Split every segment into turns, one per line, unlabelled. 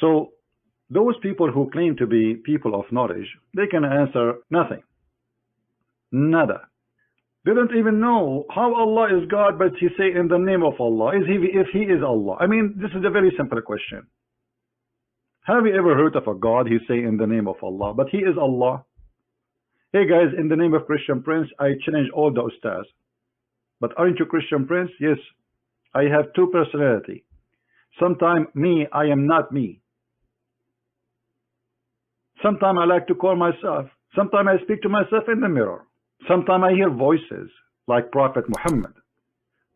So those people who claim to be people of knowledge, they can answer nothing. Nada. They don't even know how Allah is God, but he say in the name of Allah. If he is Allah? I mean, this is a very simple question. Have you ever heard of a God he say in the name of Allah, but he is Allah? Hey guys, in the name of Christian Prince, I challenge all the ustaz. But aren't you Christian Prince? Yes. I have two personality. Sometimes me, I am not me. Sometimes I like to call myself. Sometimes I speak to myself in the mirror. Sometimes I hear voices like Prophet Muhammad.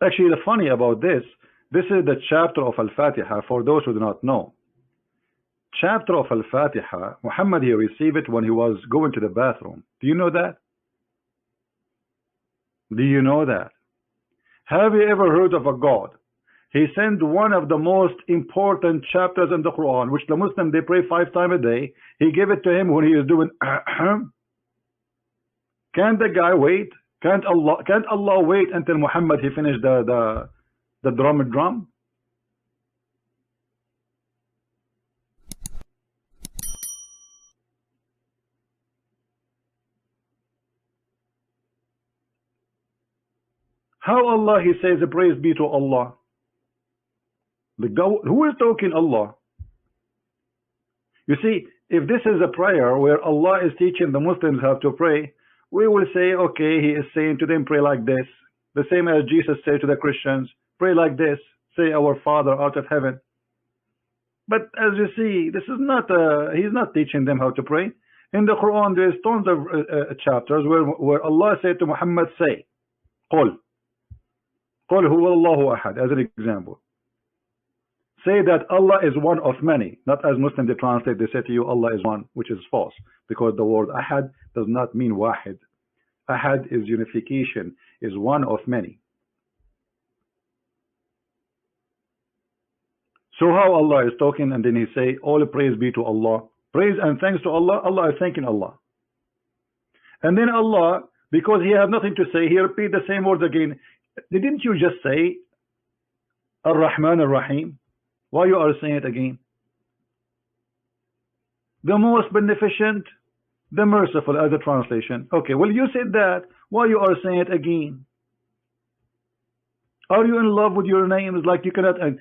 Actually, the funny about this is the chapter of Al-Fatiha for those who do not know. Chapter of Al-Fatiha, Muhammad, he received it when he was going to the bathroom. Do you know that? Do you know that? Have you ever heard of a God? He sent one of the most important chapters in the Quran, which the Muslim, they pray 5 times a day. He gave it to him when he is doing Can't the guy wait? Can't Allah wait until Muhammad he finished the drum? How Allah he says praise be to Allah? The God, who is talking Allah? You see, if this is a prayer where Allah is teaching the Muslims how to pray, we will say, okay, he is saying to them, pray like this. The same as Jesus said to the Christians, pray like this, say our Father out of heaven. But as you see, this is not, he's not teaching them how to pray. In the Quran, there's tons of chapters where Allah said to Muhammad, say, Qul huwa Allahu ahad, as an example. Say that Allah is one of many, not as Muslims they translate, they say to you Allah is one, which is false, because the word ahad does not mean wahid. Ahad is unification, is one of many. So how Allah is talking and then he say, all praise be to Allah, praise and thanks to Allah, Allah is thanking Allah. And then Allah, because he has nothing to say, he repeat the same words again. Didn't you just say Ar-Rahman Ar-Rahim? Why you are saying it again? The most beneficent, the merciful, as a translation. Okay, well you said that. Why you are saying it again? Are you in love with your names? Like you cannot. Okay,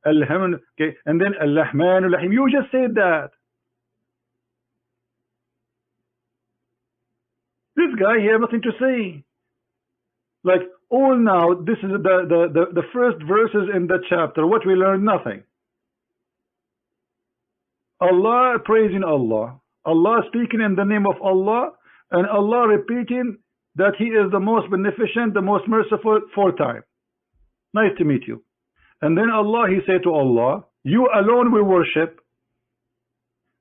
Alhamdulillah. Okay, and then Al-Rahman Ar-Rahim. You just said that. This guy, he has nothing to say. Like, all now, this is the first verses in the chapter. What we learn? Nothing. Allah praising Allah. Allah speaking in the name of Allah. And Allah repeating that He is the most beneficent, the most merciful 4 times. Nice to meet you. And then Allah, He said to Allah, you alone we worship.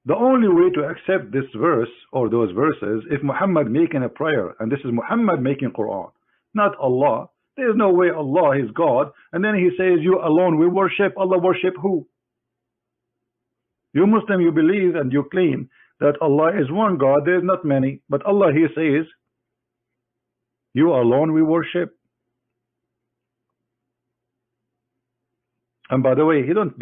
The only way to accept this verse or those verses, if Muhammad making a prayer, and this is Muhammad making Quran, not Allah. There is no way Allah is God, and then he says, you alone we worship. Allah worship who? You Muslim, you believe and you claim that Allah is one God, there is not many, but Allah, He says, you alone we worship. And by the way, he don't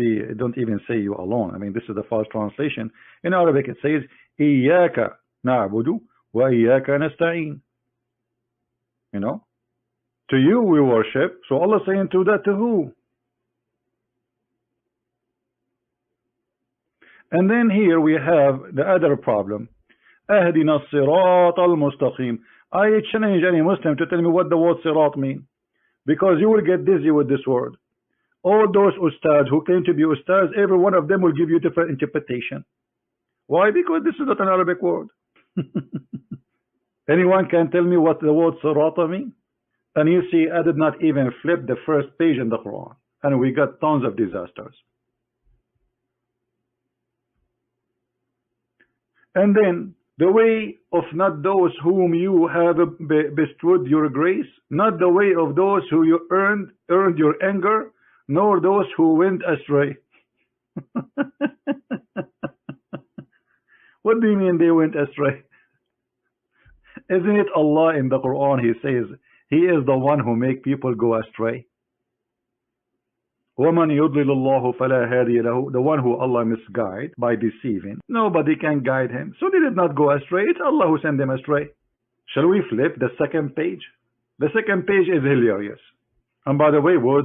even say you alone. I mean, this is the false translation. In Arabic, it says, Iyaka na'budu wa iyaka nasta'in. You know, to you we worship. So Allah saying to that to who? And then here we have the other problem. Ahdina as-sirat al-mustaqim. I challenge any Muslim to tell me what the word sirat mean, because you will get dizzy with this word. All those ustads who claim to be ustads, every one of them will give you different interpretation. Why? Because this is not an Arabic word. Anyone can tell me what the word sirata mean? And you see, I did not even flip the first page in the Quran, and we got tons of disasters. And then the way of not those whom you have bestowed your grace, not the way of those who you earned your anger, nor those who went astray. What do you mean they went astray? Isn't it Allah in the Quran? He says He is the one who make people go astray. وَمَنْ يُضْلِلُ اللَّهُ فَلَا هَادِيَ لَهُ. The one who Allah misguide by deceiving, nobody can guide him. So they did not go astray. It's Allah who sent them astray. Shall we flip the second page? The second page is hilarious. And by the way, we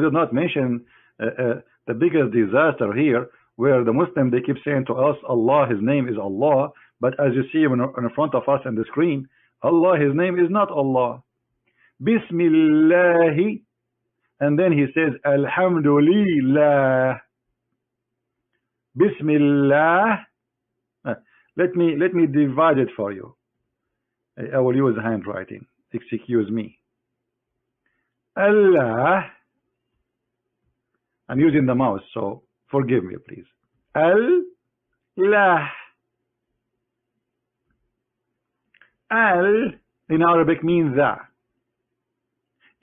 did not mention the biggest disaster here, where the Muslim, they keep saying to us, Allah, His name is Allah. But as you see in front of us on the screen, Allah, His name is not Allah. Bismillahi. And then he says, Alhamdulillah. Bismillah. Let me divide it for you. I will use handwriting. Excuse me. Allah. I'm using the mouse, so forgive me, please. Allah. Al in Arabic means that.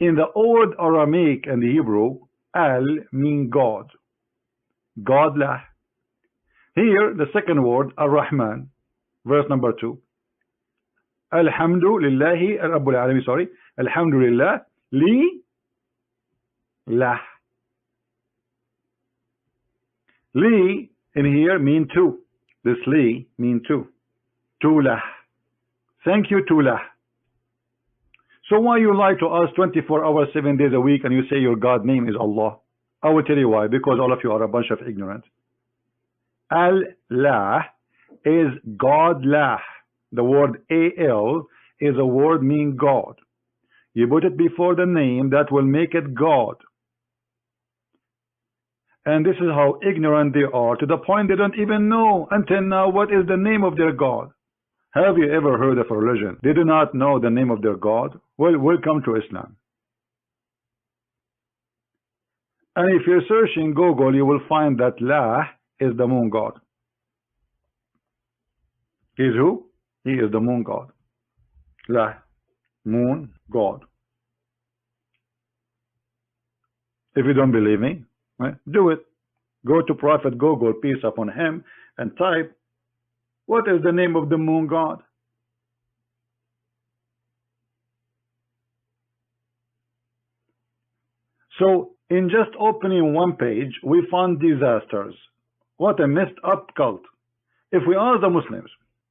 In the Old Aramaic and the Hebrew, Al means God. Godlah. Here, the second word, Ar-Rahman, verse number 2. Alhamdulillahi Rabbul Alamin, sorry. Alhamdulillah li lah. Li in here mean two. This li mean two. Tulah. Thank you, Tulah. So why you lie to us 24 hours, 7 days a week, and you say your God name is Allah? I will tell you why. Because all of you are a bunch of ignorant. Al-lah is God-lah. The word A-L is a word mean God. You put it before the name, that will make it God. And this is how ignorant they are, to the point they don't even know until now what is the name of their God. Have you ever heard of a religion they do not know the name of their God? Well, welcome to Islam. And if you're searching Google, you will find that La is the moon god. He is who? He is the moon god. La, moon god. If you don't believe me, do it. Go to Prophet Google, peace upon him, and type, what is the name of the moon god? So, in just opening one page, we found disasters. What a messed up cult. If we ask the Muslims,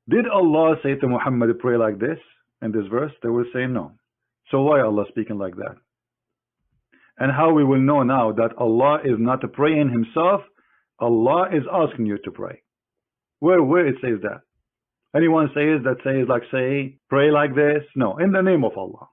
did Allah say to Muhammad, pray like this in this verse? They will say no. So why Allah speaking like that? And how we will know now that Allah is not praying himself, Allah is asking you to pray. Where it says that? Anyone says that, says like, say, pray like this? No, in the name of Allah.